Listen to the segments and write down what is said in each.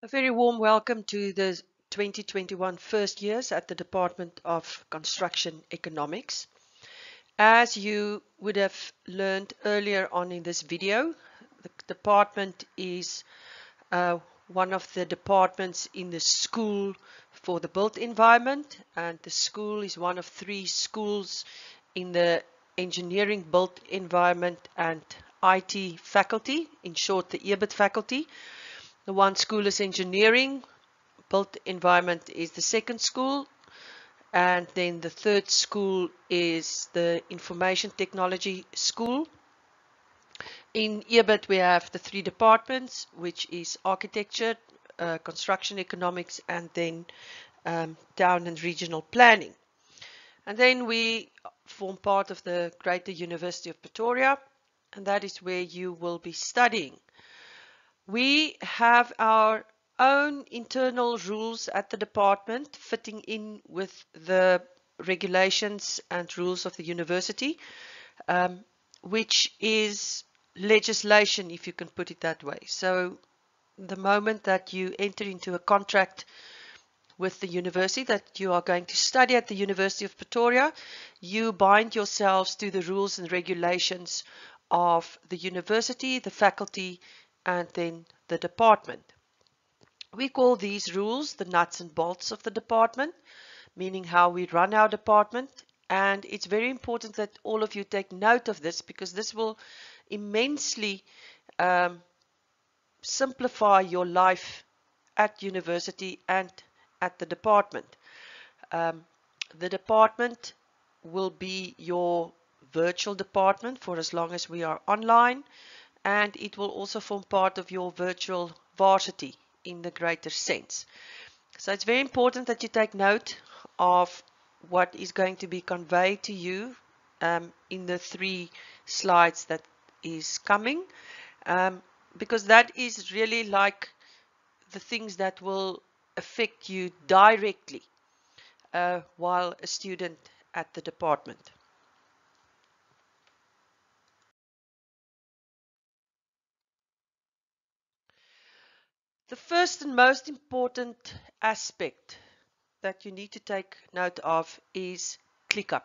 A very warm welcome to the 2021 first years at the Department of Construction Economics. As you would have learned earlier on in this video, the department is one of the departments in the school for the built environment, and the school is one of three schools in the engineering, built environment and IT faculty, in short the EBIT faculty. The one school is engineering, built environment is the second school, and then the third school is the information technology school. In EBIT we have the three departments, which is architecture, construction economics, and then town and regional planning. And then we form part of the Greater University of Pretoria, and that is where you will be studying. We have our own internal rules at the department fitting in with the regulations and rules of the university, which is legislation, if you can put it that way. So the moment that you enter into a contract with the university that you are going to study at the University of Pretoria, you bind yourselves to the rules and regulations of the university, the faculty, and then the department. We call these rules the nuts and bolts of the department, meaning how we run our department. And it's very important that all of you take note of this, because this will immensely simplify your life at university and at the department. The department will be your virtual department for as long as we are online, and it will also form part of your virtual varsity in the greater sense. So it's very important that you take note of what is going to be conveyed to you in the 3 slides that is coming, because that is really like the things that will affect you directly while a student at the department. The first and most important aspect that you need to take note of is ClickUp,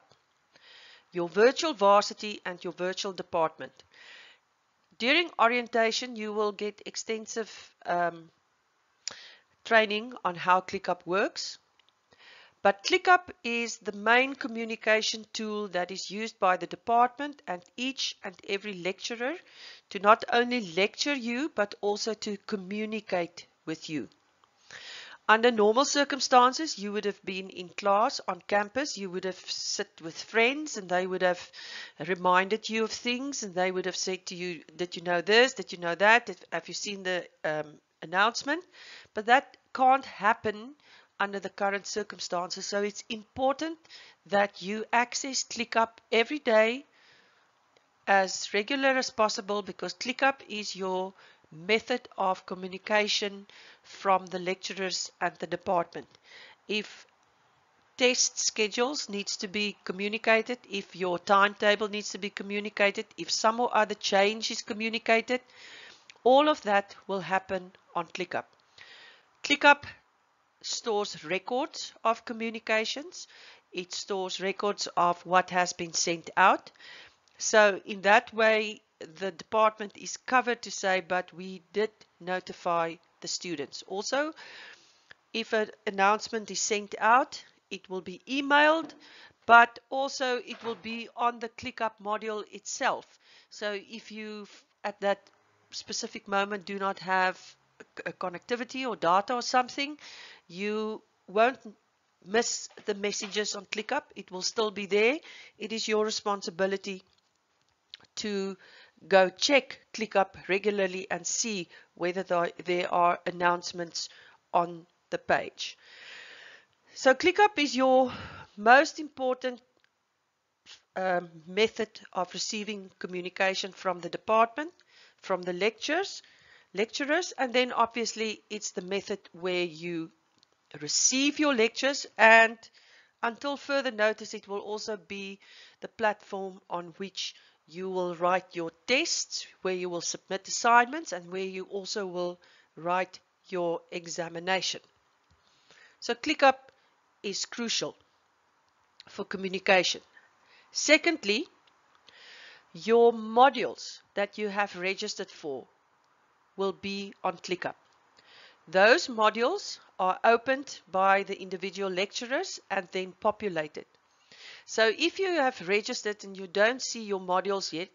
your virtual varsity and your virtual department. During orientation, you will get extensive training on how ClickUp works. But ClickUp is the main communication tool that is used by the department and each and every lecturer to not only lecture you, but also to communicate with you. Under normal circumstances, you would have been in class on campus, you would have sit with friends and they would have reminded you of things, and they would have said to you, did you know this, did you know that, have you seen the announcement? But that can't happen under the current circumstances. So it's important that you access ClickUp every day as regular as possible, because ClickUp is your method of communication from the lecturers and the department. If test schedules needs to be communicated, if your timetable needs to be communicated, if some or other change is communicated, all of that will happen on ClickUp. ClickUp stores records of communications. It stores records of what has been sent out. So in that way, the department is covered to say, but we did notify the students. Also, if an announcement is sent out, it will be emailed, but also it will be on the ClickUp module itself. So if you at that specific moment do not have a connectivity or data or something, you won't miss the messages on ClickUp. It will still be there. It is your responsibility to go check ClickUp regularly and see whether there are announcements on the page. So ClickUp is your most important method of receiving communication from the department, from the lecturers, and then obviously it's the method where you receive your lectures, and until further notice it will also be the platform on which you will write your tests, where you will submit assignments, and where you also will write your examination. So ClickUp is crucial for communication. Secondly, your modules that you have registered for will be on ClickUp. Those modules are opened by the individual lecturers and then populated. So if you have registered and you don't see your modules yet,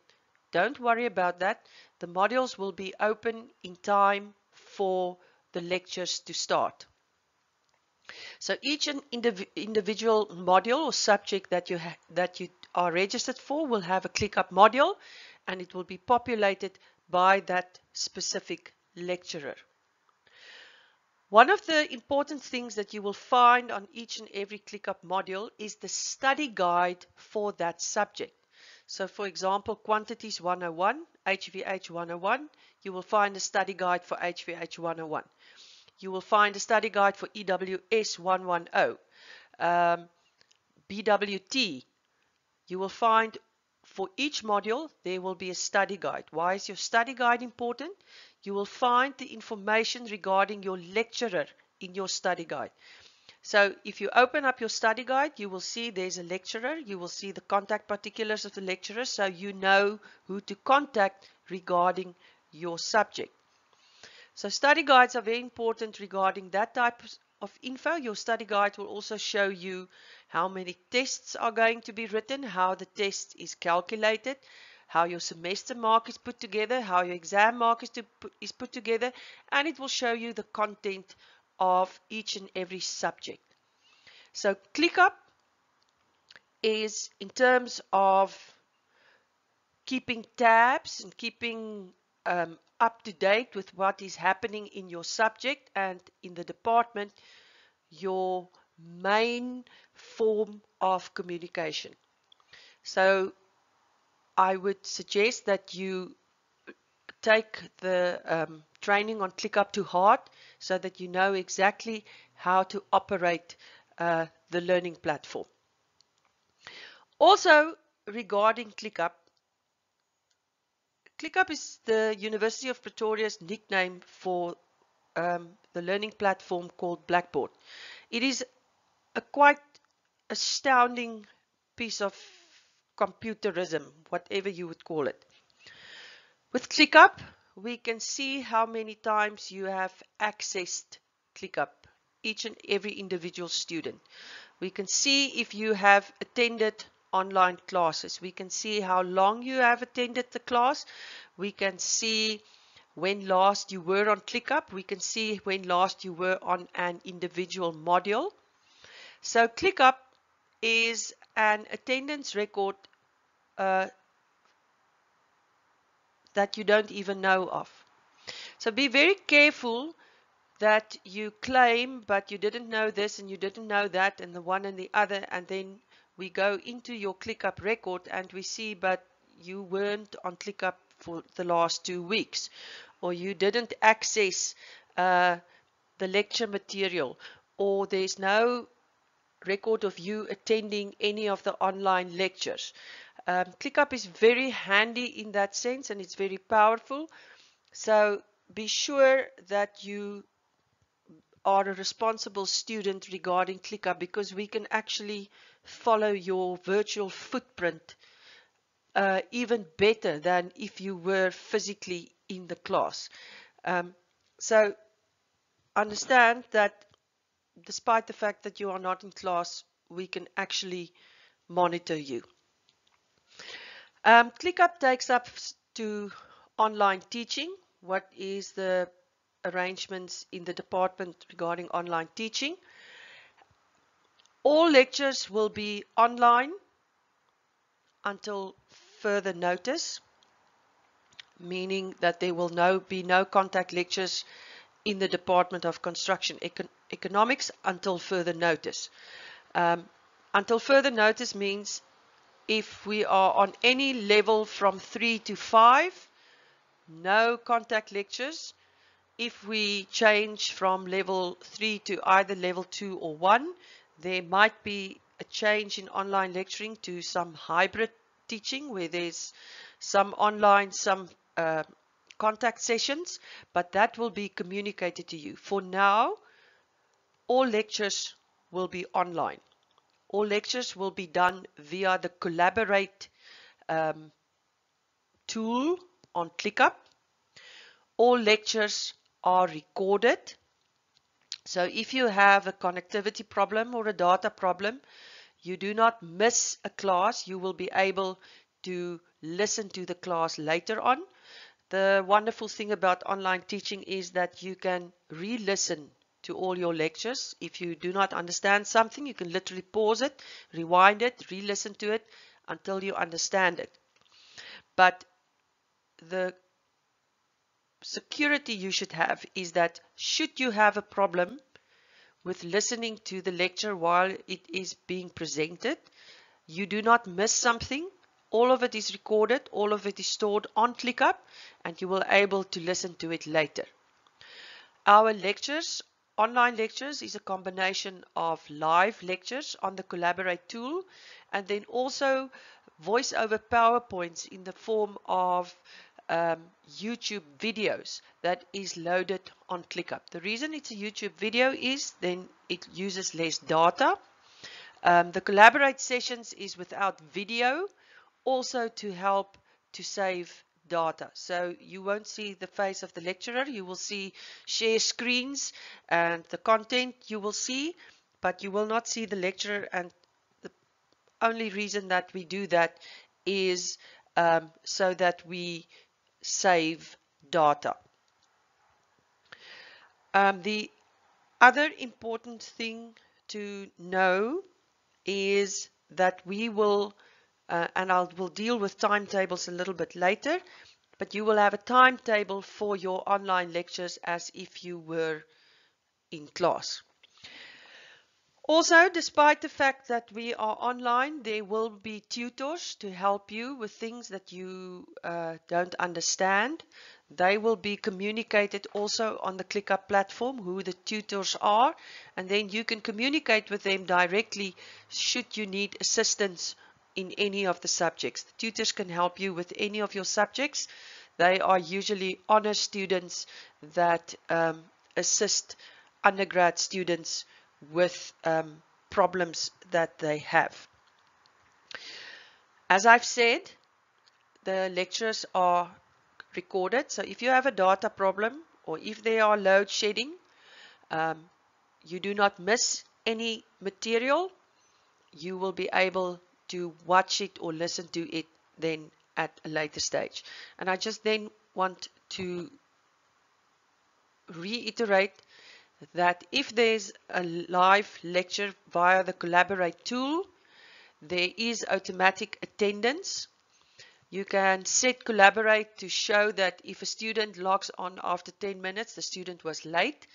don't worry about that. The modules will be open in time for the lectures to start. So each individual module or subject that you are registered for will have a ClickUp module, and it will be populated by that specific lecturer. One of the important things that you will find on each and every ClickUp module is the study guide for that subject. So for example, Quantities 101, HVH 101, you will find a study guide for HVH 101. You will find a study guide for EWS 110. BWT, you will find for each module, there will be a study guide. Why is your study guide important? You will find the information regarding your lecturer in your study guide. So if you open up your study guide, you will see there's a lecturer. You will see the contact particulars of the lecturer, so you know who to contact regarding your subject. So study guides are very important regarding that type of info. Your study guide will also show you how many tests are going to be written, how the test is calculated, how your semester mark is put together, how your exam mark is put together, and it will show you the content of each and every subject. So ClickUp is in terms of keeping tabs and keeping up to date with what is happening in your subject and in the department, your main form of communication. So I would suggest that you take the training on ClickUp to heart so that you know exactly how to operate the learning platform. Also regarding ClickUp, ClickUp is the University of Pretoria's nickname for the learning platform called Blackboard. It is a quite astounding piece of computerism, whatever you would call it. With ClickUp, we can see how many times you have accessed ClickUp, each and every individual student. We can see if you have attended online classes. We can see how long you have attended the class. We can see when last you were on ClickUp. We can see when last you were on an individual module. So ClickUp is an attendance record that you don't even know of. So be very careful that you claim, but you didn't know this and you didn't know that and the one and the other, and then we go into your ClickUp record and we see, but you weren't on ClickUp for the last 2 weeks, or you didn't access the lecture material, or there's no record of you attending any of the online lectures. ClickUp is very handy in that sense, and it's very powerful. So be sure that you are a responsible student regarding ClickUp, because we can actually follow your virtual footprint even better than if you were physically in the class. So understand that despite the fact that you are not in class, we can actually monitor you. ClickUp takes up to online teaching. What is the arrangements in the department regarding online teaching? All lectures will be online until further notice, meaning that there will be no contact lectures in the Department of Construction Economics until further notice. Until further notice means if we are on any level from 3 to 5, no contact lectures. If we change from level 3 to either level 2 or 1, there might be a change in online lecturing to some hybrid teaching where there's some online, some contact sessions, but that will be communicated to you. For now, all lectures will be online. All lectures will be done via the Collaborate tool on ClickUp. All lectures are recorded. So if you have a connectivity problem or a data problem, you do not miss a class. You will be able to listen to the class later on. The wonderful thing about online teaching is that you can re-listen to all your lectures. If you do not understand something, you can literally pause it, rewind it, re-listen to it until you understand it. But the security you should have is that should you have a problem with listening to the lecture while it is being presented, you do not miss something. All of it is recorded, all of it is stored on ClickUp, and you will be able to listen to it later. Our lectures, online lectures, is a combination of live lectures on the Collaborate tool, and then also voice over PowerPoints in the form of YouTube videos that is loaded on ClickUp. The reason it's a YouTube video is then it uses less data. The Collaborate sessions is without video, also to help to save data. So you won't see the face of the lecturer, you will see share screens and the content you will see, but you will not see the lecturer, and the only reason that we do that is so that we save data. The other important thing to know is that we will, and I will deal with timetables a little bit later, but you will have a timetable for your online lectures as if you were in class. Also, despite the fact that we are online, there will be tutors to help you with things that you don't understand. They will be communicated also on the ClickUp platform, who the tutors are, and then you can communicate with them directly should you need assistance in any of the subjects. The tutors can help you with any of your subjects. They are usually honor students that assist undergrad students with problems that they have. As I've said, the lectures are recorded, so if you have a data problem or if there are load shedding, you do not miss any material. You will be able to watch it or listen to it then at a later stage. And I just then want to reiterate that if there's a live lecture via the Collaborate tool, there is automatic attendance. You can set Collaborate to show that if a student logs on after 10 minutes, the student was late.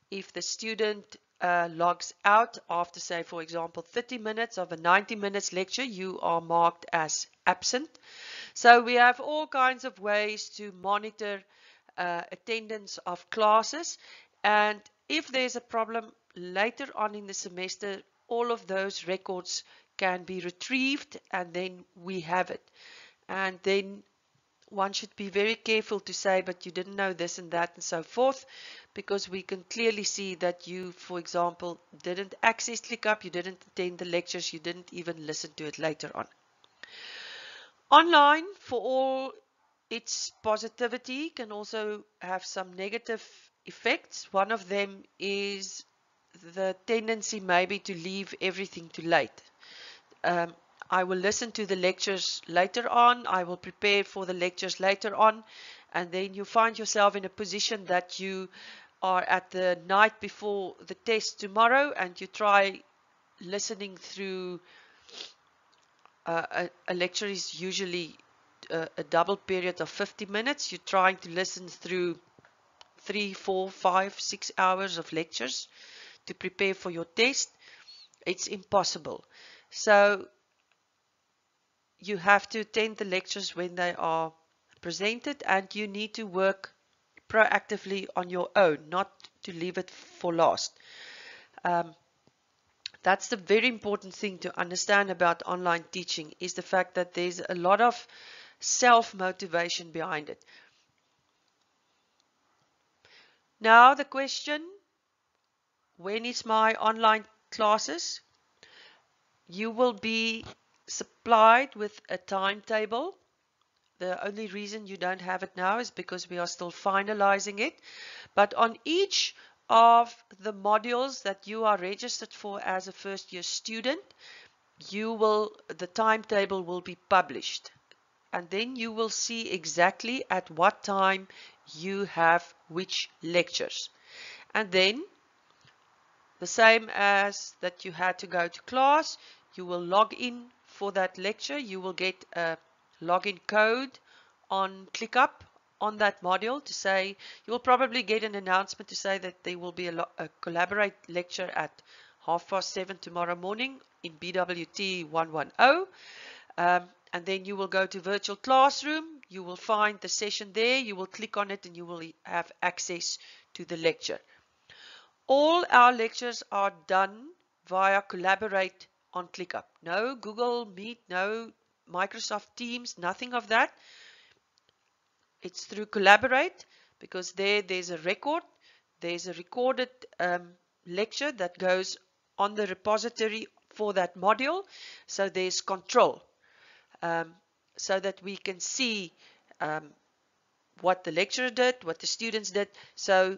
If the student logs out after, say, for example, 30 minutes of a 90 minutes lecture, you are marked as absent. So we have all kinds of ways to monitor attendance of classes, and if there's a problem later on in the semester, all of those records can be retrieved and then we have it. And then one should be very careful to say, but you didn't know this and that and so forth, because we can clearly see that you, for example, didn't access ClickUp, you didn't attend the lectures, you didn't even listen to it later on. Online, for all its positivity, can also have some negative effects. One of them is the tendency maybe to leave everything too late. I will listen to the lectures later on, I will prepare for the lectures later on, and then you find yourself in a position that you are at the night before the test tomorrow and you try listening through a lecture is usually a double period of 50 minutes. You're trying to listen through 3, 4, 5, 6 hours of lectures to prepare for your test. It's impossible. So you have to attend the lectures when they are presented, and you need to work proactively on your own, not to leave it for last. That's the very important thing to understand about online teaching, is the fact that there's a lot of self-motivation behind it. Now the question, when is my online classes? You will be supplied with a timetable. The only reason you don't have it now is because we are still finalizing it. But on each of the modules that you are registered for as a first year student, the timetable will be published. And then you will see exactly at what time you have which lectures. And then, the same as that you had to go to class, you will log in for that lecture. You will get a login code on ClickUp on that module to say, you will probably get an announcement to say that there will be a Collaborate lecture at 7:30 tomorrow morning in BWT 110. And then you will go to virtual classroom. You will find the session there. You will click on it and you will have access to the lecture. All our lectures are done via Collaborate on ClickUp. No Google Meet, no Microsoft Teams, nothing of that. It's through Collaborate because there's a record. There's a recorded lecture that goes on the repository for that module. So there's control so that we can see what the lecturer did, what the students did. So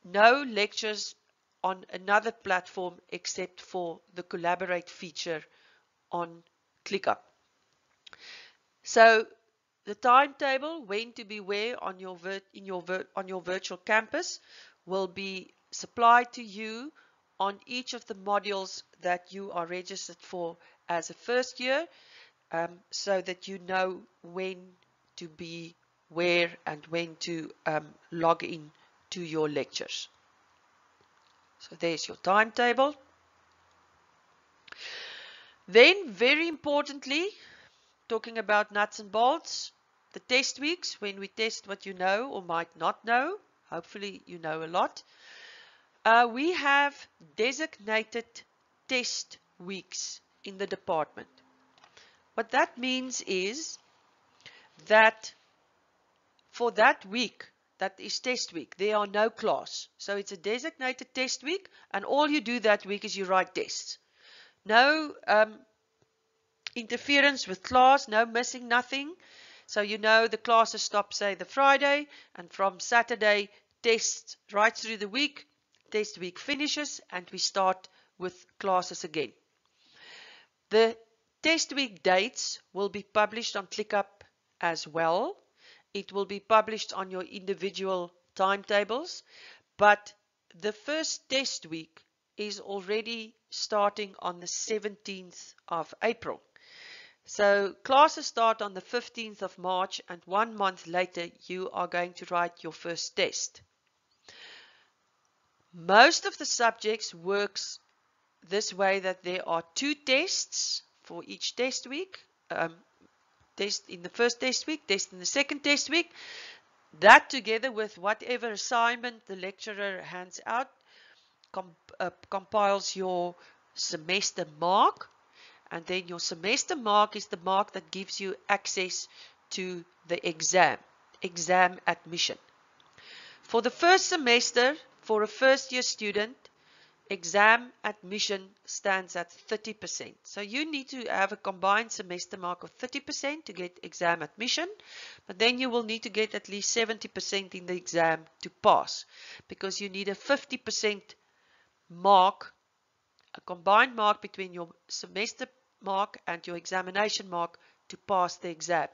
no lectures on another platform except for the Collaborate feature on ClickUp. So the timetable, when to be where on your virtual campus, will be supplied to you on each of the modules that you are registered for as a first year, so that you know when to be where and when to log in to your lectures. So there's your timetable. Then, very importantly, talking about nuts and bolts, the test weeks, when we test what you know or might not know. Hopefully you know a lot. We have designated test weeks in the department. What that means is that for that week, that is test week, there are no class. So it's a designated test week, and all you do that week is you write tests. No interference with class, no missing, nothing. So you know the classes stop, say, the Friday, and from Saturday, tests right through the week. Test week finishes, and we start with classes again. The test week dates will be published on ClickUp as well. It will be published on your individual timetables, but the first test week is already starting on the 17th of April. So classes start on the 15th of March, and 1 month later you are going to write your first test. Most of the subjects works this way, that there are 2 tests for each test week. Test in the first test week, test in the second test week. That together with whatever assignment the lecturer hands out compiles your semester mark. And then your semester mark is the mark that gives you access to the exam admission. For the first semester, for a first year student, exam admission stands at 30%. So you need to have a combined semester mark of 30% to get exam admission, but then you will need to get at least 70% in the exam to pass, because you need a 50% mark, a combined mark between your semester mark and your examination mark to pass the exam.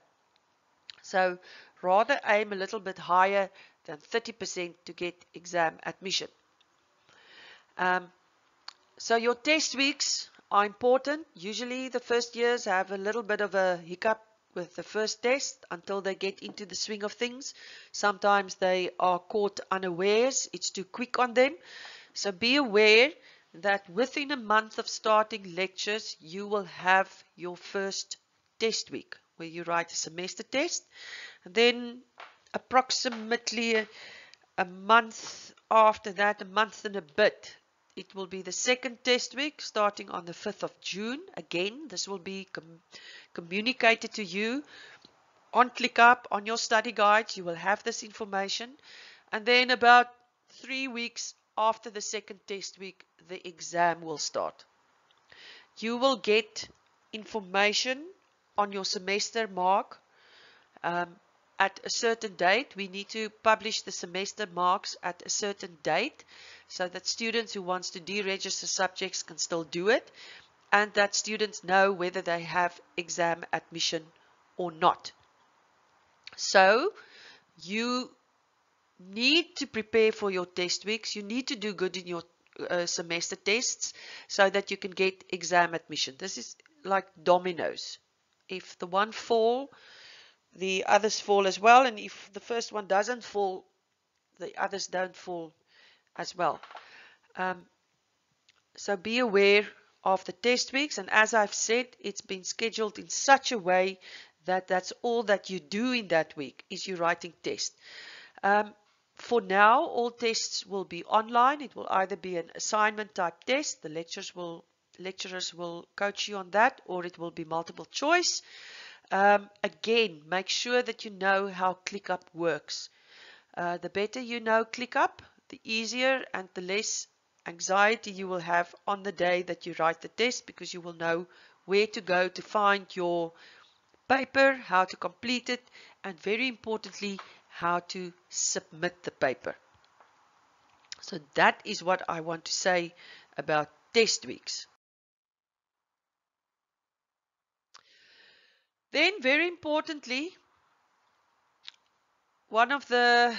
So rather aim a little bit higher than 30% to get exam admission. So your test weeks are important. Usually the first years have a little bit of a hiccup with the first test until they get into the swing of things. Sometimes they are caught unawares. It's too quick on them. So be aware that within a month of starting lectures, you will have your first test week where you write a semester test. And then approximately a month after that, a month and a bit, it will be the second test week starting on the 5th of June. Again, this will be communicated to you on ClickUp, on your study guides. You will have this information. And then about 3 weeks after the second test week, the exam will start. You will get information on your semester mark at a certain date. We need to publish the semester marks at a certain date so that students who wants to deregister subjects can still do it, and that students know whether they have exam admission or not. So you need to prepare for your test weeks. You need to do good in your semester tests so that you can get exam admission. This is like dominoes. If the one fall, the others fall as well, and if the first one doesn't fall, the others don't fall as well. So be aware of the test weeks, and as I've said, it's been scheduled in such a way that that's all that you do in that week is you writing test. For now, all tests will be online. It will either be an assignment type test, the lecturers will coach you on that, or it will be multiple choice. Again, make sure that you know how ClickUp works. The better you know ClickUp, the easier and the less anxiety you will have on the day that you write the test, because you will know where to go to find your paper, how to complete it, and very importantly, how to submit the paper. So that is what I want to say about test weeks. Then, very importantly, one of the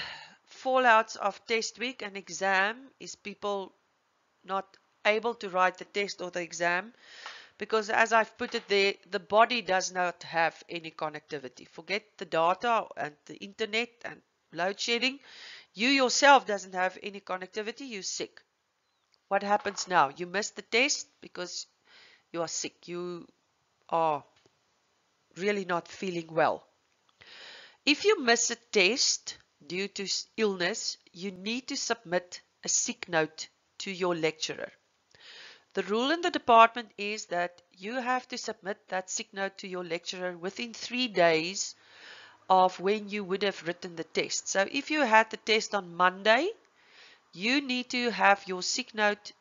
fallouts of test week and exam is people not able to write the test or the exam, because as I've put it there, the body does not have any connectivity. Forget the data and the internet and load shedding. You yourself doesn't have any connectivity. You're sick. What happens now? You miss the test because you are sick. You are really not feeling well. If you miss a test due to illness, you need to submit a sick note to your lecturer. The rule in the department is that you have to submit that sick note to your lecturer within 3 days of when you would have written the test. So if you had the test on Monday, you need to have your sick note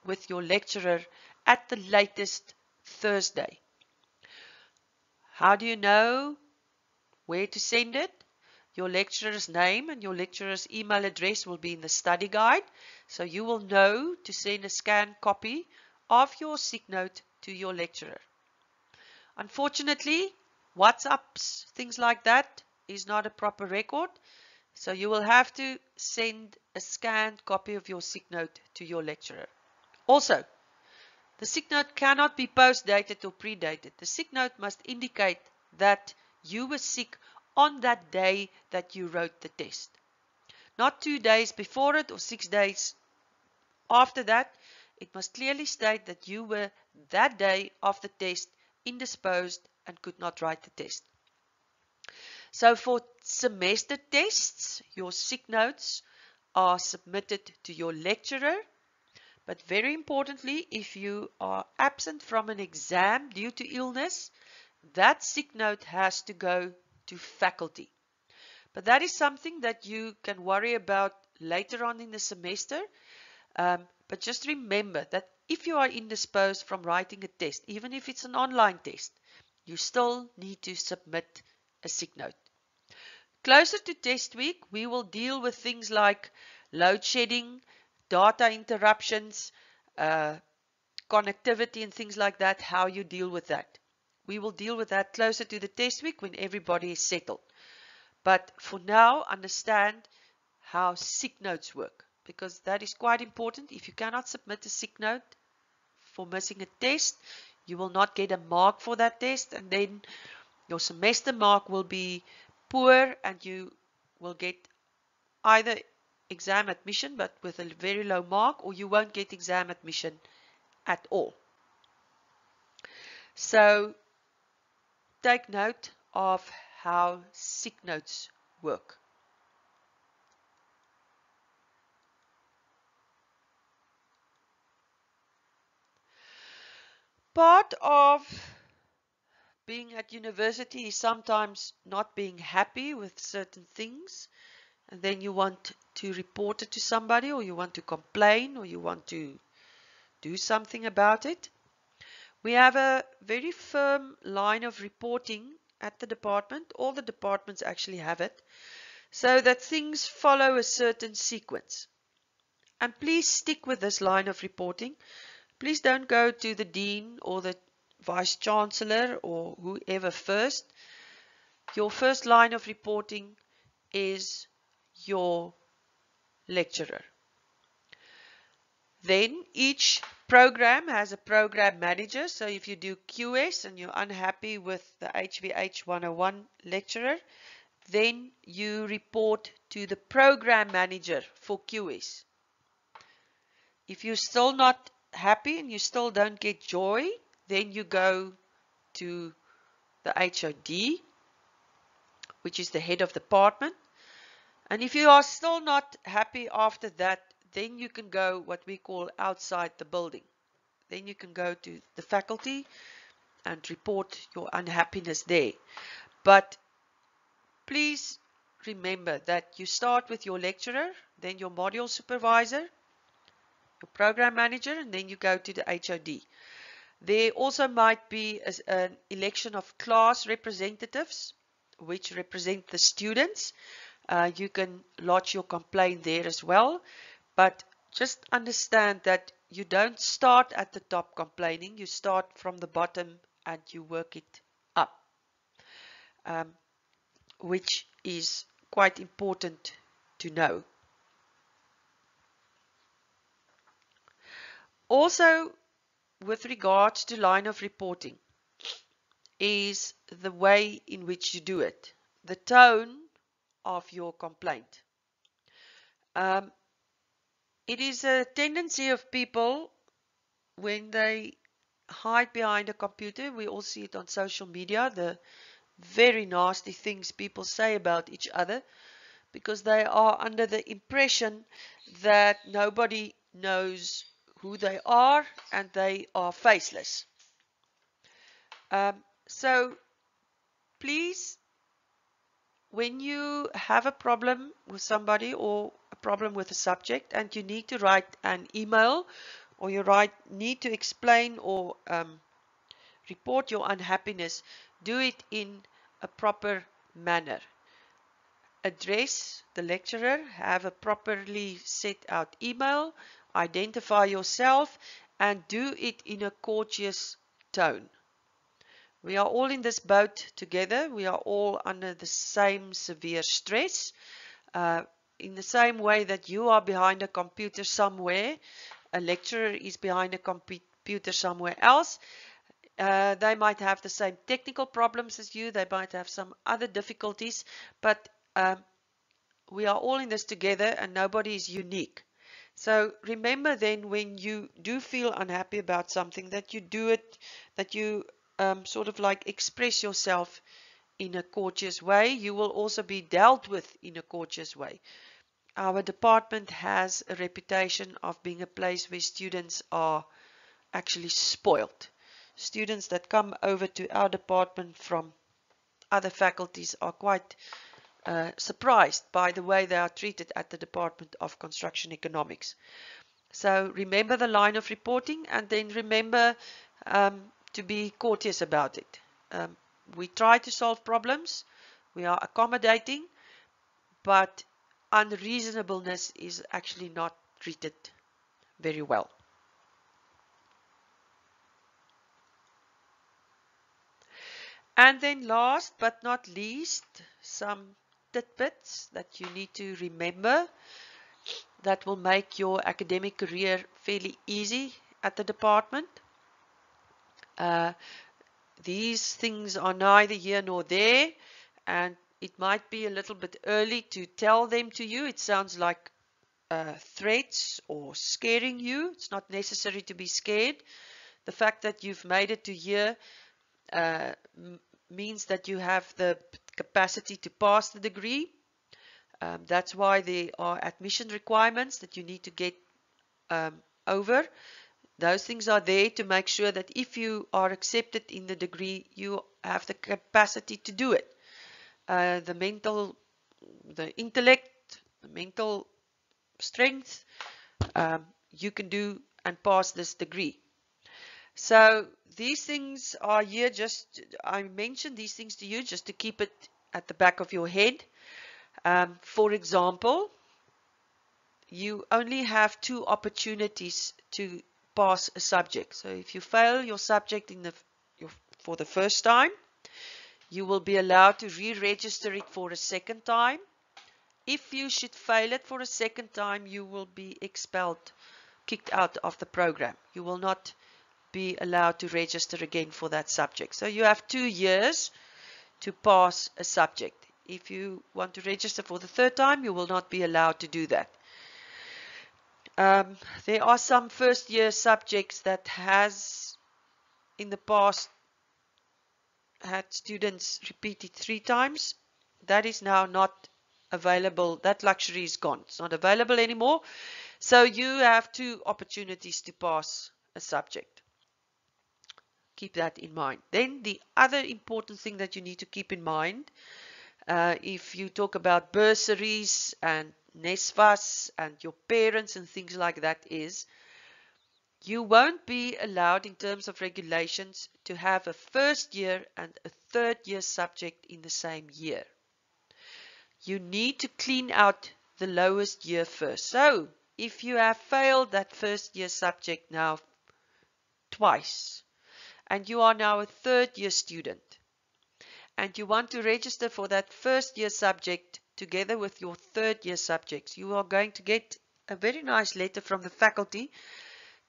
with your lecturer at the latest Thursday. How do you know where to send it? Your lecturer's name and your lecturer's email address will be in the study guide, so you will know to send a scanned copy of your sick note to your lecturer. Unfortunately, WhatsApps, things like that, is not a proper record, so you will have to send a scanned copy of your sick note to your lecturer. Also, the sick note cannot be post-dated or pre-dated. The sick note must indicate that you were sick on that day that you wrote the test. Not 2 days before it or 6 days after that. It must clearly state that you were that day of the test indisposed and could not write the test. So for semester tests, your sick notes are submitted to your lecturer. But very importantly, if you are absent from an exam due to illness, that sick note has to go to faculty. But that is something that you can worry about later on in the semester. But just remember that if you are indisposed from writing a test, even if it's an online test, you still need to submit a sick note. Closer to test week, we will deal with things like load shedding, data interruptions, connectivity and things like that, how you deal with that. We will deal with that closer to the test week when everybody is settled. But for now, understand how sick notes work, because that is quite important. If you cannot submit a sick note for missing a test, you will not get a mark for that test, and then your semester mark will be poor and you will get either exam admission but with a very low mark, or you won't get exam admission at all. So take note of how sick notes work. Part of being at university is sometimes not being happy with certain things. and then you want to report it to somebody, or you want to complain, or you want to do something about it. We have a very firm line of reporting at the department. All the departments actually have it, so that things follow a certain sequence. And please stick with this line of reporting. Please don't go to the dean or the vice chancellor or whoever first. Your first line of reporting is your lecturer. Then each program has a program manager. So if you do QS and you're unhappy with the HVH 101 lecturer, then you report to the program manager for QS. If you're still not happy and you still don't get joy, then you go to the HOD, which is the head of department. And if you are still not happy after that, then you can go what we call outside the building. Then you can go to the faculty and report your unhappiness there. But please remember that you start with your lecturer, then your module supervisor, your program manager, and then you go to the HOD. There also might be an election of class representatives, which represent the students. You can lodge your complaint there as well, but just understand that you don't start at the top complaining. You start from the bottom and you work it up, which is quite important to know. Also, with regards to line of reporting, is the way in which you do it, the tone of your complaint. It is a tendency of people when they hide behind a computer. We all see it on social media, the very nasty things people say about each other, because they are under the impression that nobody knows who they are and they are faceless. So please, when you have a problem with somebody or a problem with a subject and you need to write an email, or you need to explain or report your unhappiness, do it in a proper manner. Address the lecturer, have a properly set out email, identify yourself, and do it in a courteous tone. We are all in this boat together. We are all under the same severe stress. In the same way that you are behind a computer somewhere, a lecturer is behind a computer somewhere else. They might have the same technical problems as you. They might have some other difficulties, but we are all in this together and nobody is unique. So remember then, when you do feel unhappy about something, that you do it, that you sort of like express yourself in a courteous way. You will also be dealt with in a courteous way. Our department has a reputation of being a place where students are actually spoiled. Students that come over to our department from other faculties are quite surprised by the way they are treated at the Department of Construction Economics. So remember the line of reporting, and then remember to be courteous about it. We try to solve problems, we are accommodating, but unreasonableness is actually not treated very well. And then last but not least, some tidbits that you need to remember that will make your academic career fairly easy at the department. These things are neither here nor there, and it might be a little bit early to tell them to you. It sounds like threats or scaring you. It's not necessary to be scared. The fact that you've made it to here means that you have the capacity to pass the degree. That's why there are admission requirements that you need to get over. Those things are there to make sure that if you are accepted in the degree, you have the capacity to do it. The intellect, mental strength, you can do and pass this degree. So these things are here, I mentioned these things to you just to keep it at the back of your head. For example, you only have 2 opportunities to pass a subject. So if you fail your subject for the first time, you will be allowed to re-register it for a second time. If you should fail it for a second time, you will be expelled, kicked out of the program. You will not be allowed to register again for that subject. So you have 2 years to pass a subject. If you want to register for the third time, you will not be allowed to do that. There are some first year subjects that has in the past had students repeat it 3 times. That is now not available. That luxury is gone. It's not available anymore. So you have 2 opportunities to pass a subject. Keep that in mind. Then the other important thing that you need to keep in mind, if you talk about bursaries and NSFAS and your parents and things like that, is you won't be allowed in terms of regulations to have a first year and a third year subject in the same year. You need to clean out the lowest year first. So if you have failed that first year subject now twice, and you are now a third year student, and you want to register for that first year subject together with your third year subjects, you are going to get a very nice letter from the faculty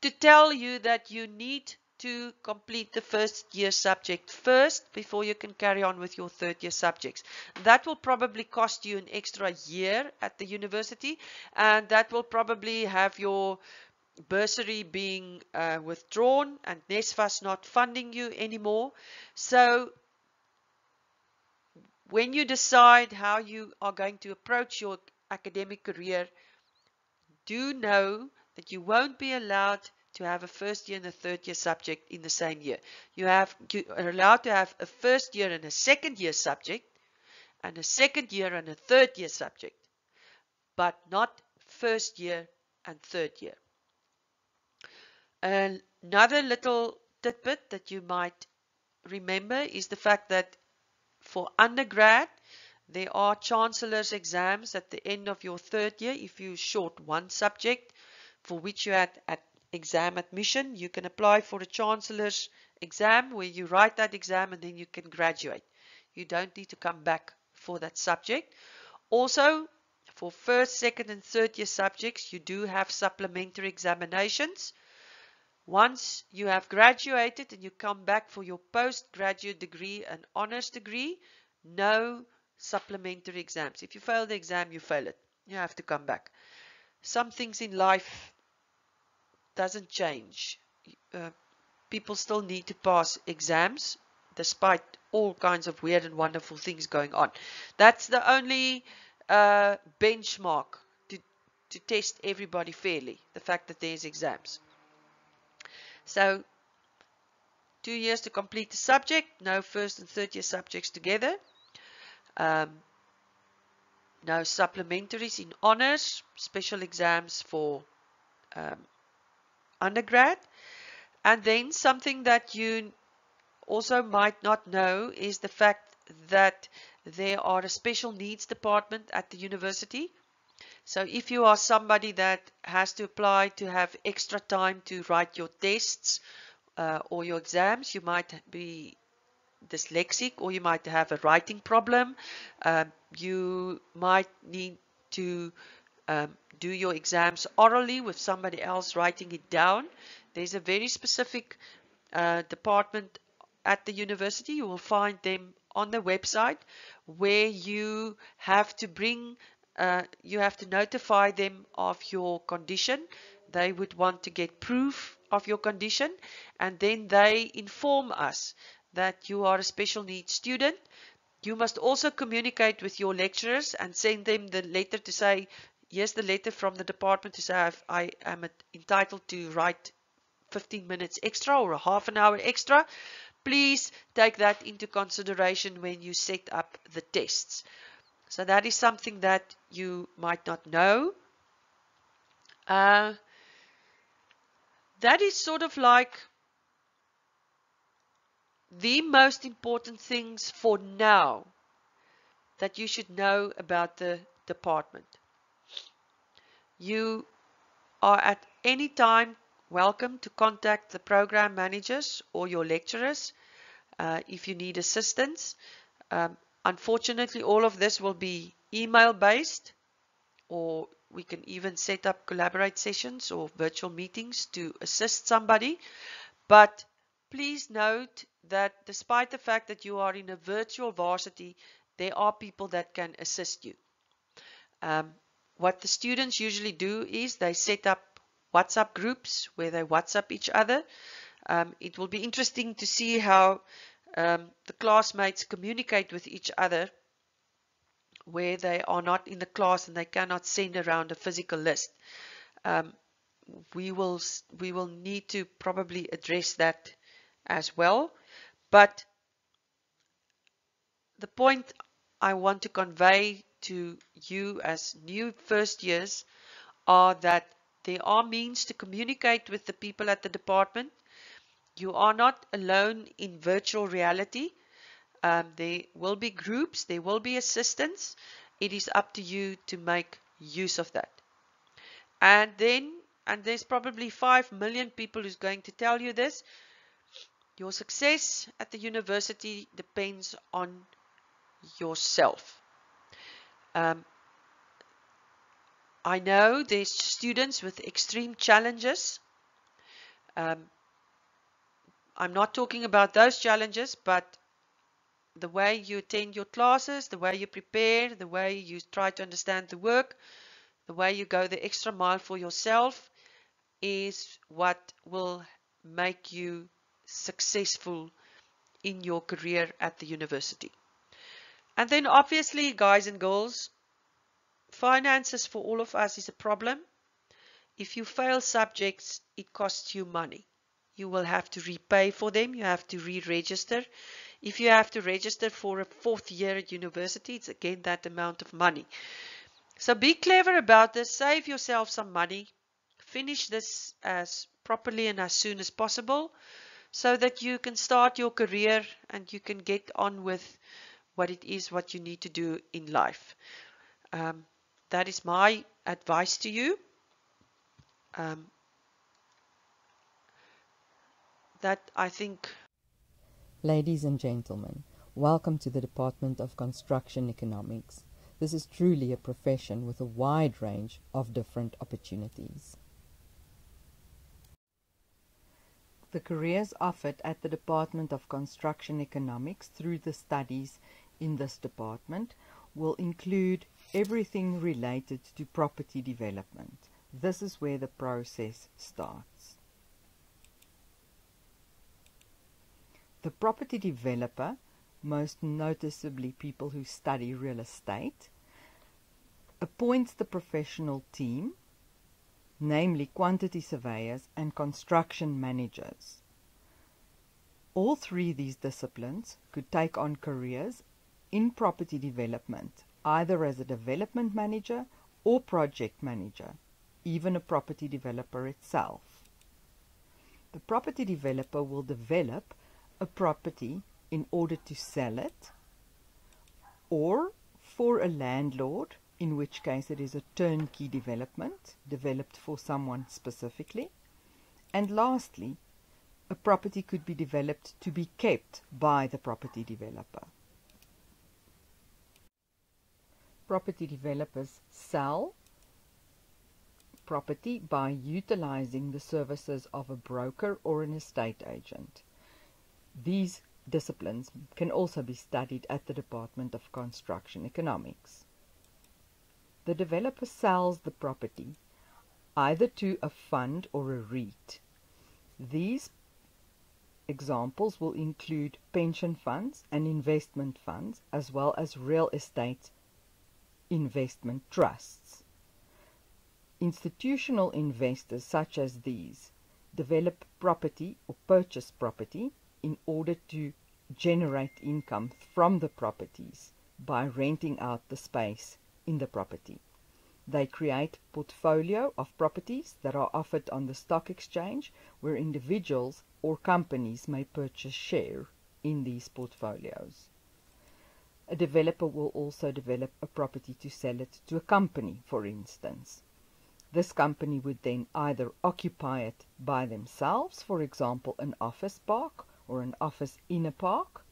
to tell you that you need to complete the first year subject first before you can carry on with your third year subjects. That will probably cost you an extra year at the university, and that will probably have your bursary being withdrawn and NSFAS not funding you anymore. So when you decide how you are going to approach your academic career, do know that you won't be allowed to have a first year and a third year subject in the same year. You are allowed to have a first year and a second year subject, and a second year and a third year subject, but not first year and third year. Another little tidbit that you might remember is the fact that for undergrad, there are chancellor's exams at the end of your third year. If you short one subject for which you had at exam admission, you can apply for a chancellor's exam where you write that exam and then you can graduate. You don't need to come back for that subject. Also, for first, second, and third year subjects, you do have supplementary examinations. Once you have graduated and you come back for your postgraduate degree and honors degree, no supplementary exams. If you fail the exam, you fail it. You have to come back. Some things in life doesn't change. People still need to pass exams despite all kinds of weird and wonderful things going on. That's the only benchmark to test everybody fairly, the fact that there's exams. So 2 years to complete the subject, no first and third year subjects together. No supplementaries in honors, special exams for undergrad. And then something that you also might not know is the fact that there are a special needs department at the university. So if you are somebody that has to apply to have extra time to write your tests or your exams, you might be dyslexic, or you might have a writing problem. You might need to do your exams orally with somebody else writing it down. There's a very specific department at the university. You will find them on the website where you have to you have to notify them of your condition. They would want to get proof of your condition, and then they inform us that you are a special needs student. You must also communicate with your lecturers and send them the letter to say, here's the letter from the department to say I am entitled to write 15 minutes extra or a half an hour extra. Please take that into consideration when you set up the tests. So that is something that you might not know. That is sort of like the most important things for now that you should know about the department. You are at any time welcome to contact the program managers or your lecturers if you need assistance. Unfortunately, all of this will be email based, or we can even set up collaborate sessions or virtual meetings to assist somebody. But please note that despite the fact that you are in a virtual varsity, there are people that can assist you. What the students usually do is they set up WhatsApp groups where they WhatsApp each other. It will be interesting to see how the classmates communicate with each other where they are not in the class and they cannot send around a physical list. We will need to probably address that as well. But the point I want to convey to you as new first years are that there are means to communicate with the people at the department. You are not alone in virtual reality. There will be groups, there will be assistance. It is up to you to make use of that. And there's probably 5 million people who's going to tell you this. Your success at the university depends on yourself. I know there's students with extreme challenges. I'm not talking about those challenges, but the way you attend your classes, the way you prepare, the way you try to understand the work, the way you go the extra mile for yourself is what will make you successful in your career at the university. And then obviously, guys and girls, finances for all of us is a problem. If you fail subjects, it costs you money. You will have to repay for them. You have to re-register. If you have to register for a 4th year at university, it's again that amount of money. So be clever about this. Save yourself some money. Finish this as properly and as soon as possible so that you can start your career and you can get on with what it is what you need to do in life. That is my advice to you. That I think. Ladies and gentlemen, welcome to the Department of Construction Economics. This is truly a profession with a wide range of different opportunities. The careers offered at the Department of Construction Economics through the studies in this department will include everything related to property development. This is where the process starts. The property developer, most noticeably people who study real estate, appoints the professional team, namely quantity surveyors and construction managers. All three of these disciplines could take on careers in property development, either as a development manager or project manager, even a property developer itself. The property developer will develop a property in order to sell it, or for a landlord, in which case it is a turnkey development developed for someone specifically. And lastly, a property could be developed to be kept by the property developer. Property developers sell property by utilizing the services of a broker or an estate agent. These disciplines can also be studied at the Department of Construction Economics. The developer sells the property either to a fund or a REIT. These examples will include pension funds and investment funds, as well as real estate investment trusts. Institutional investors such as these develop property or purchase property in order to generate income from the properties by renting out the space in the property. They create portfolio of properties that are offered on the stock exchange, where individuals or companies may purchase share in these portfolios. A developer will also develop a property to sell it to a company, for instance. This company would then either occupy it by themselves, for example, an office park or an office in a park,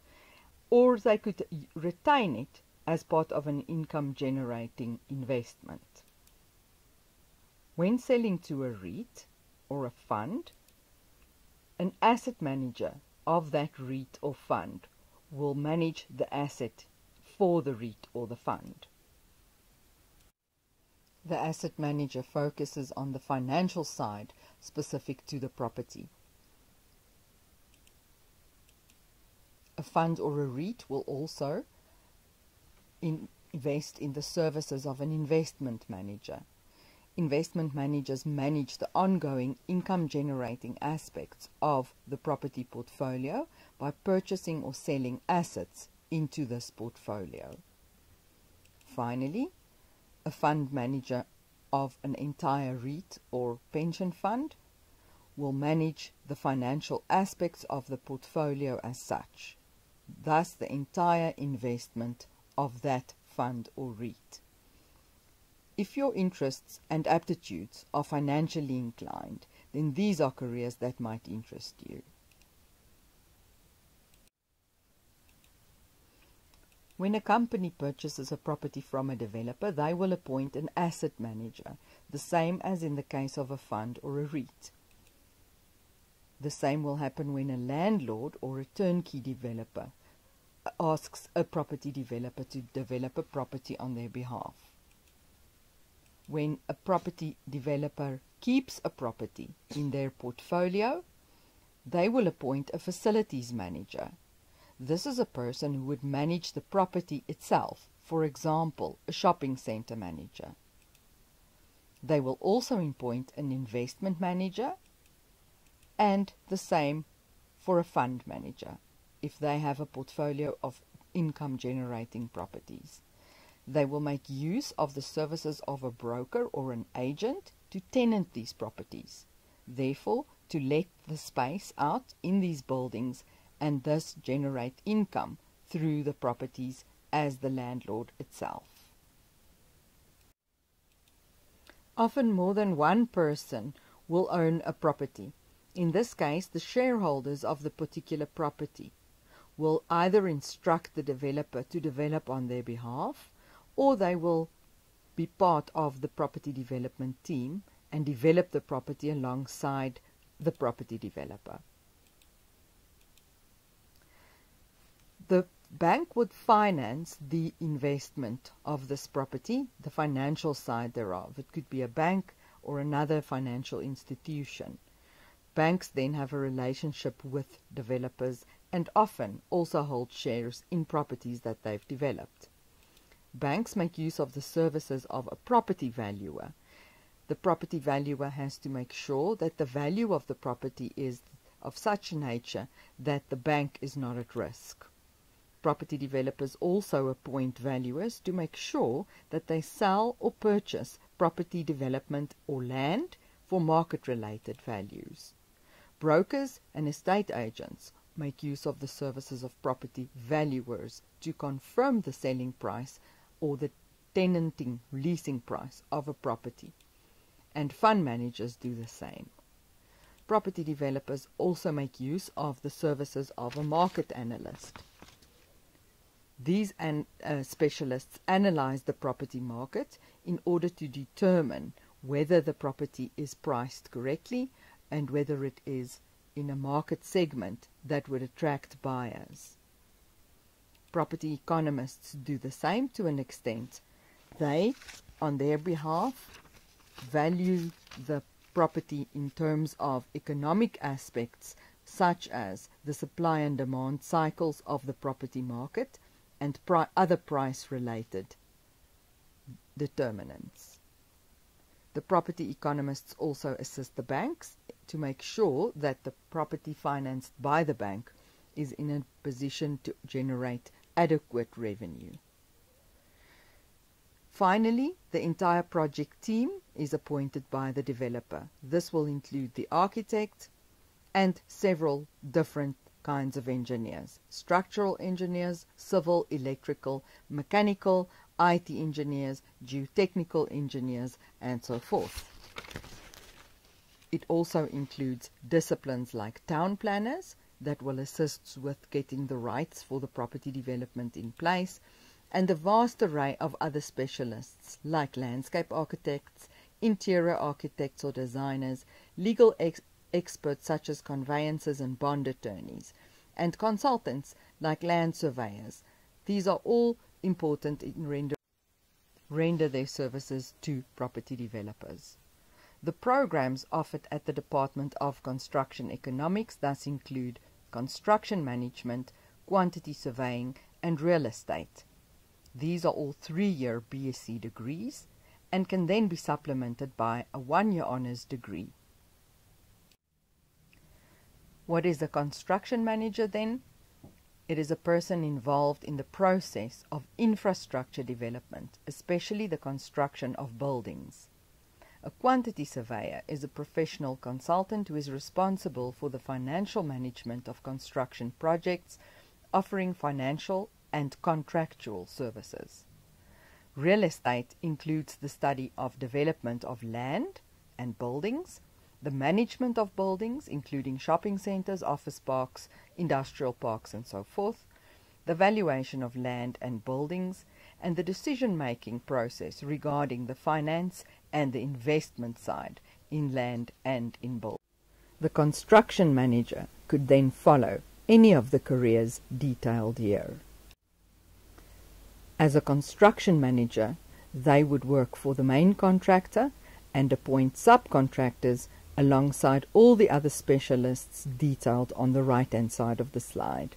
or they could retain it as part of an income-generating investment. When selling to a REIT or a fund, an asset manager of that REIT or fund will manage the asset for the REIT or the fund. The asset manager focuses on the financial side specific to the property. A fund or a REIT will also invest in the services of an investment manager. Investment managers manage the ongoing income-generating aspects of the property portfolio by purchasing or selling assets into this portfolio. Finally, a fund manager of an entire REIT or pension fund will manage the financial aspects of the portfolio as such, thus the entire investment of that fund or REIT. If your interests and aptitudes are financially inclined, then these are careers that might interest you. When a company purchases a property from a developer, they will appoint an asset manager, the same as in the case of a fund or a REIT. The same will happen when a landlord or a turnkey developer asks a property developer to develop a property on their behalf. When a property developer keeps a property in their portfolio, they will appoint a facilities manager. This is a person who would manage the property itself, for example, a shopping center manager. They will also appoint an investment manager, and the same for a fund manager, if they have a portfolio of income-generating properties. They will make use of the services of a broker or an agent to tenant these properties, therefore to let the space out in these buildings and thus generate income through the properties as the landlord itself. Often more than one person will own a property. In this case, the shareholders of the particular property will either instruct the developer to develop on their behalf, or they will be part of the property development team and develop the property alongside the property developer. The bank would finance the investment of this property, the financial side thereof. It could be a bank or another financial institution. Banks then have a relationship with developers and often also hold shares in properties that they've developed. Banks make use of the services of a property valuer. The property valuer has to make sure that the value of the property is of such nature that the bank is not at risk. Property developers also appoint valuers to make sure that they sell or purchase property development or land for market-related values. Brokers and estate agents make use of the services of property valuers to confirm the selling price or the tenanting leasing price of a property, and fund managers do the same. Property developers also make use of the services of a market analyst. These specialists analyze the property market in order to determine whether the property is priced correctly and whether it is in a market segment that would attract buyers. Property economists do the same to an extent. They, on their behalf, value the property in terms of economic aspects such as the supply and demand cycles of the property market and other price-related determinants. The property economists also assist the banks to make sure that the property financed by the bank is in a position to generate adequate revenue. Finally, the entire project team is appointed by the developer. This will include the architect and several different kinds of engineers: structural engineers, civil, electrical, mechanical, IT engineers, geotechnical engineers, and so forth. It also includes disciplines like town planners that will assist with getting the rights for the property development in place, and a vast array of other specialists like landscape architects, interior architects or designers, legal experts such as conveyancers and bond attorneys, and consultants like land surveyors. These are all important in render their services to property developers. The programs offered at the Department of Construction Economics thus include construction management, quantity surveying, and real estate. These are all 3-year BSc degrees and can then be supplemented by a 1-year honours degree. What is a construction manager then? It is a person involved in the process of infrastructure development, especially the construction of buildings. A quantity surveyor is a professional consultant who is responsible for the financial management of construction projects, offering financial and contractual services. Real estate includes the study of development of land and buildings, the management of buildings, including shopping centers, office parks, industrial parks, and so forth, the valuation of land and buildings, and the decision-making process regarding the finance and the investment side in land and in buildings. The construction manager could then follow any of the careers detailed here. As a construction manager, they would work for the main contractor and appoint subcontractors alongside all the other specialists detailed on the right-hand side of the slide.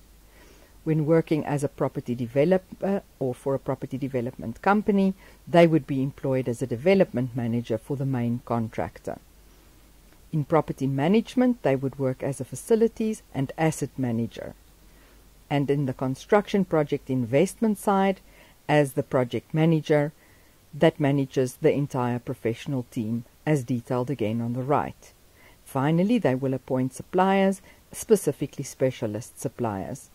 When working as a property developer or for a property development company, they would be employed as a development manager for the main contractor. In property management, they would work as a facilities and asset manager. And in the construction project investment side, as the project manager that manages the entire professional team, as detailed again on the right. Finally, they will appoint suppliers, specifically specialist suppliers,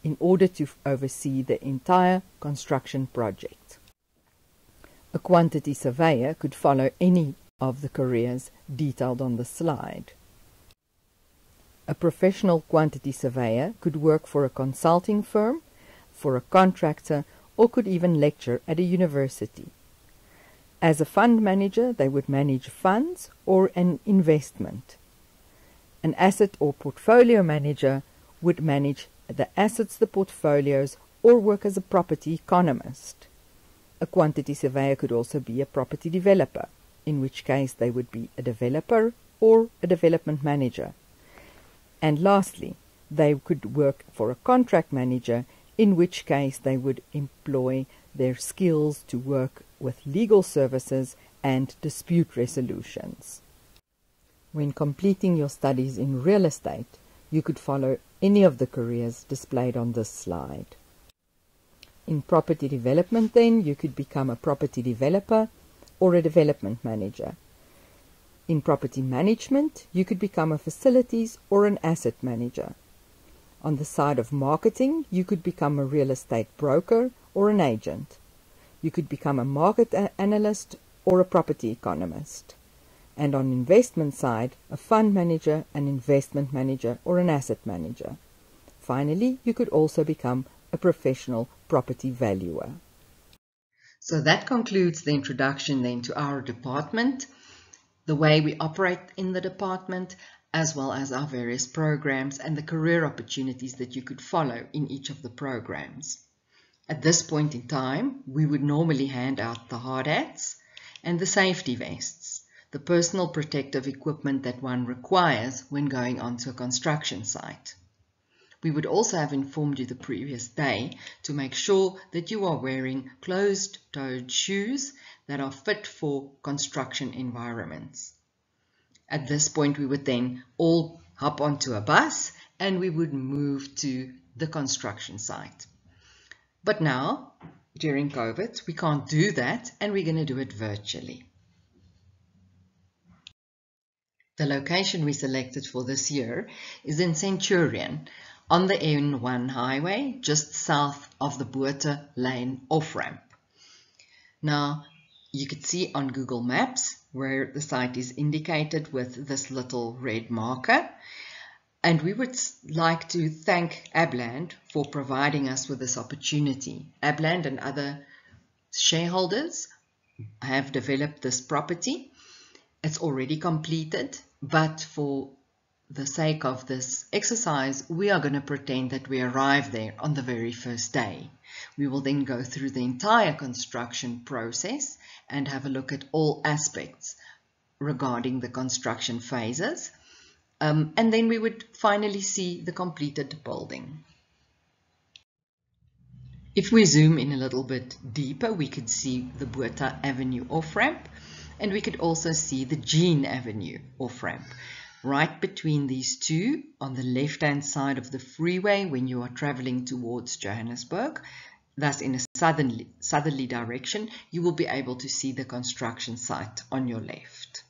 in order to oversee the entire construction project. A quantity surveyor could follow any of the careers detailed on the slide. A professional quantity surveyor could work for a consulting firm, for a contractor, or could even lecture at a university. As a fund manager, they would manage funds or an investment. An asset or portfolio manager would manage the assets, the portfolios, or work as a property economist. A quantity surveyor could also be a property developer, in which case they would be a developer or a development manager. And lastly, they could work for a contract manager, in which case they would employ their skills to work with legal services and dispute resolutions. When completing your studies in real estate, you could follow any of the careers displayed on this slide. In property development then, you could become a property developer or a development manager. In property management, you could become a facilities or an asset manager. On the side of marketing, you could become a real estate broker or an agent. You could become a market analyst or a property economist. And on investment side, a fund manager, an investment manager, or an asset manager. Finally, you could also become a professional property valuer. So that concludes the introduction then to our department, the way we operate in the department, as well as our various programs and the career opportunities that you could follow in each of the programs. At this point in time, we would normally hand out the hard hats and the safety vests, the personal protective equipment that one requires when going onto a construction site. We would also have informed you the previous day to make sure that you are wearing closed-toed shoes that are fit for construction environments. At this point, we would then all hop onto a bus and we would move to the construction site. But now, during COVID. We can't do that, and we're going to do it virtually. The location we selected for this year is in Centurion on the N1 highway, just south of the Botha Lane off-ramp. Now, you could see on Google Maps where the site is indicated with this little red marker. And we would like to thank Abland for providing us with this opportunity. Abland and other shareholders have developed this property. It's already completed, but for the sake of this exercise, we are going to pretend that we arrived there on the very first day. We will then go through the entire construction process and have a look at all aspects regarding the construction phases. And then we would finally see the completed building. If we zoom in a little bit deeper, we could see the Botha Avenue off-ramp, and we could also see the Jean Avenue off-ramp. Right between these two, on the left-hand side of the freeway when you are traveling towards Johannesburg, thus in a southerly direction, you will be able to see the construction site on your left.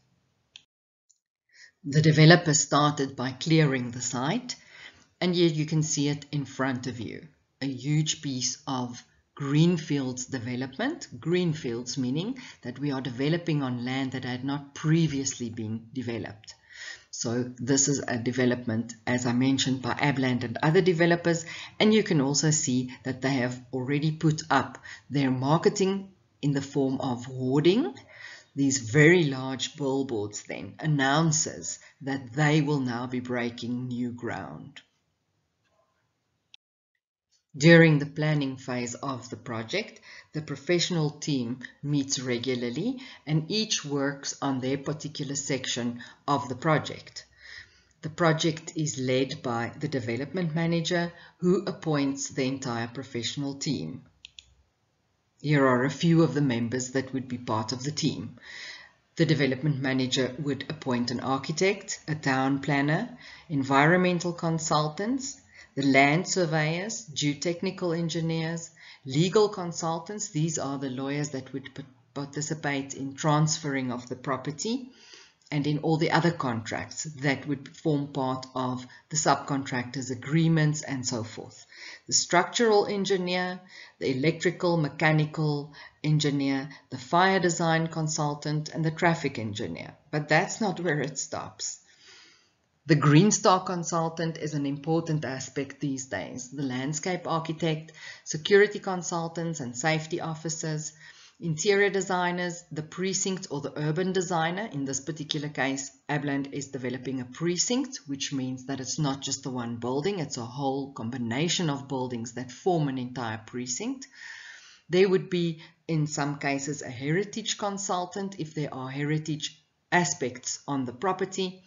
The developer started by clearing the site, and here you can see it in front of you. A huge piece of greenfields development. Greenfields meaning that we are developing on land that had not previously been developed. So this is a development, as I mentioned, by Abland and other developers, and you can also see that they have already put up their marketing in the form of hoarding. These very large billboards then announces that they will now be breaking new ground. During the planning phase of the project, the professional team meets regularly and each works on their particular section of the project. The project is led by the development manager who appoints the entire professional team. Here are a few of the members that would be part of the team. The development manager would appoint an architect, a town planner, environmental consultants, the land surveyors, geotechnical engineers, legal consultants. These are the lawyers that would participate in transferring of the property and in all the other contracts that would form part of the subcontractors' agreements and so forth. The structural engineer, the electrical, mechanical engineer, the fire design consultant, and the traffic engineer. But that's not where it stops. The Green Star consultant is an important aspect these days. The landscape architect, security consultants and safety officers, interior designers, the precinct or the urban designer. In this particular case, Abland is developing a precinct, which means that it's not just the one building, it's a whole combination of buildings that form an entire precinct. There would be, in some cases, a heritage consultant if there are heritage aspects on the property.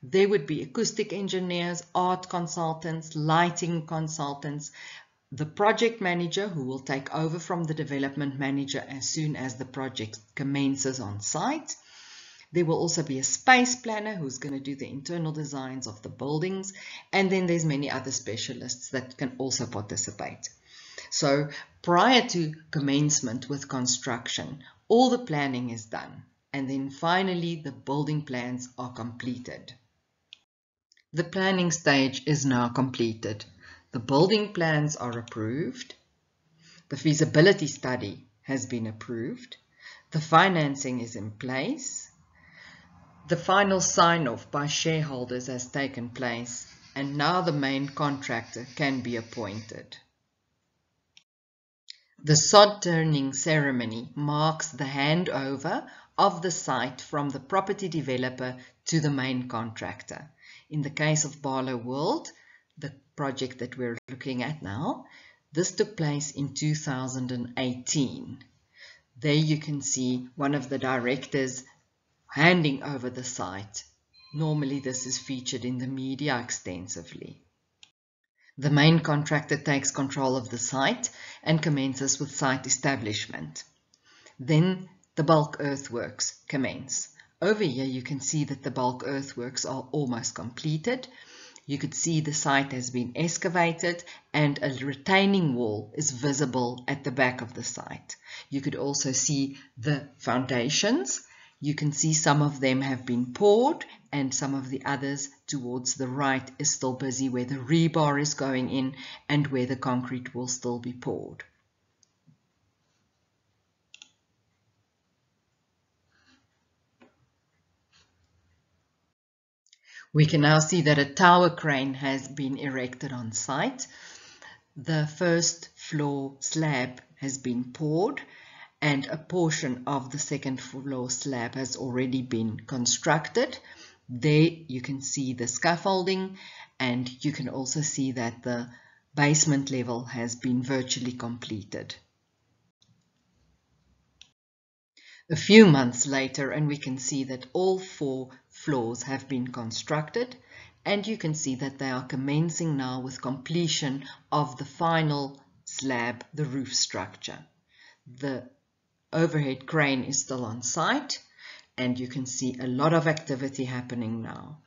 There would be acoustic engineers, art consultants, lighting consultants, the project manager who will take over from the development manager as soon as the project commences on site. There will also be a space planner who's going to do the internal designs of the buildings, and then there's many other specialists that can also participate. So prior to commencement with construction, all the planning is done, and then finally the building plans are completed. The planning stage is now completed. The building plans are approved. The feasibility study has been approved. The financing is in place. The final sign-off by shareholders has taken place, and now the main contractor can be appointed. The sod turning ceremony marks the handover of the site from the property developer to the main contractor. In the case of Barlow World, the project that we're looking at now, this took place in 2018. There you can see one of the directors handing over the site. Normally this is featured in the media extensively. The main contractor takes control of the site and commences with site establishment. Then the bulk earthworks commence. Over here you can see that the bulk earthworks are almost completed, You could see the site has been excavated and a retaining wall is visible at the back of the site. You could also see the foundations. You can see some of them have been poured and some of the others towards the right is still busy where the rebar is going in and where the concrete will still be poured. We can now see that a tower crane has been erected on site. The first floor slab has been poured and a portion of the second floor slab has already been constructed. There you can see the scaffolding and you can also see that the basement level has been virtually completed. A few months later and we can see that all 4 floors have been constructed and you can see that they are commencing now with completion of the final slab, the roof structure. The overhead crane is still on site and you can see a lot of activity happening now.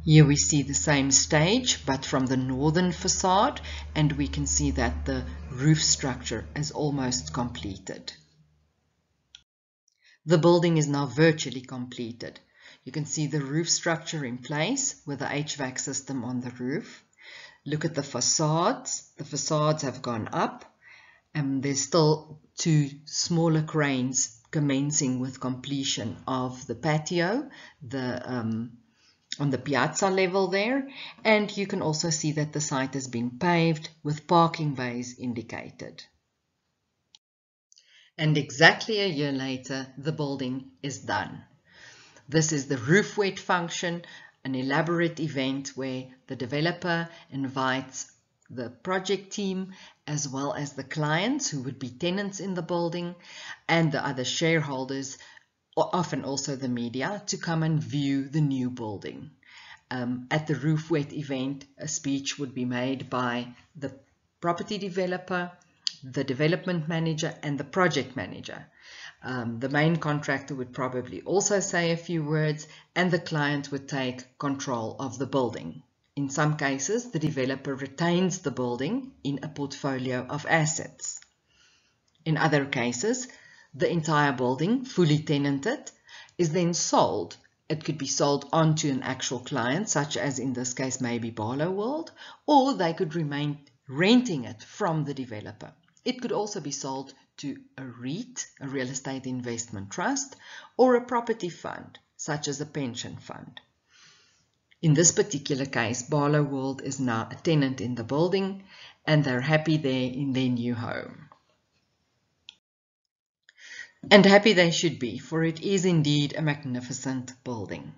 Here we see the same stage but from the northern facade and we can see that the roof structure is almost completed. The building is now virtually completed. You can see the roof structure in place with the HVAC system on the roof. Look at the facades. The facades have gone up and there's still 2 smaller cranes commencing with completion of the patio, on the piazza level there, and you can also see that the site has been paved with parking bays indicated. And exactly a year later, the building is done. This is the roof wet function, an elaborate event where the developer invites the project team as well as the clients who would be tenants in the building and the other shareholders, often also the media, to come and view the new building. At the roof wet event, a speech would be made by the property developer, the development manager and the project manager. The main contractor would probably also say a few words and the client would take control of the building. In some cases, the developer retains the building in a portfolio of assets. In other cases, the entire building, fully tenanted, is then sold. It could be sold on to an actual client, such as in this case maybe Barloworld, or they could remain renting it from the developer. It could also be sold to a REIT, a real estate investment trust, or a property fund, such as a pension fund. In this particular case, Barloworld is now a tenant in the building and they're happy there in their new home. And happy they should be, for it is indeed a magnificent building.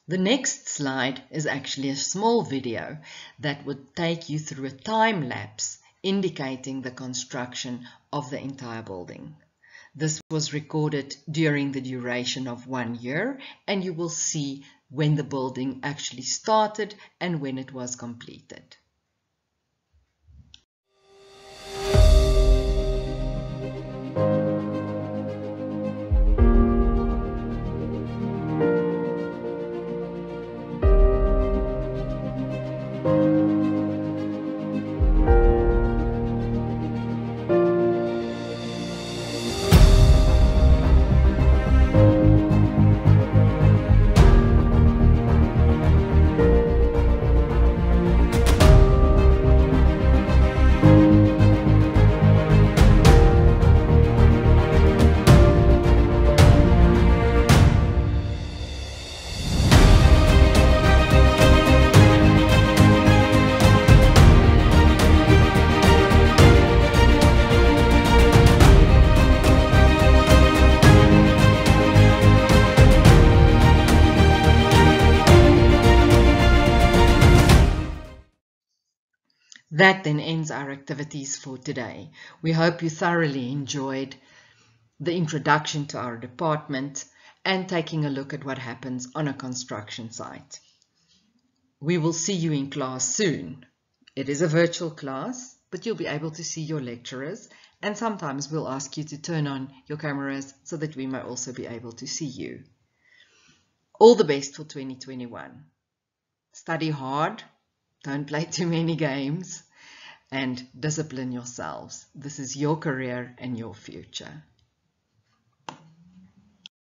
The next slide is actually a small video that would take you through a time lapse indicating the construction of the entire building. This was recorded during the duration of 1 year and you will see when the building actually started and when it was completed. That then ends our activities for today. We hope you thoroughly enjoyed the introduction to our department and taking a look at what happens on a construction site. We will see you in class soon. It is a virtual class, but you'll be able to see your lecturers, and sometimes we'll ask you to turn on your cameras so that we may also be able to see you. All the best for 2021. study hard, don't play too many games, and discipline yourselves. This is your career and your future.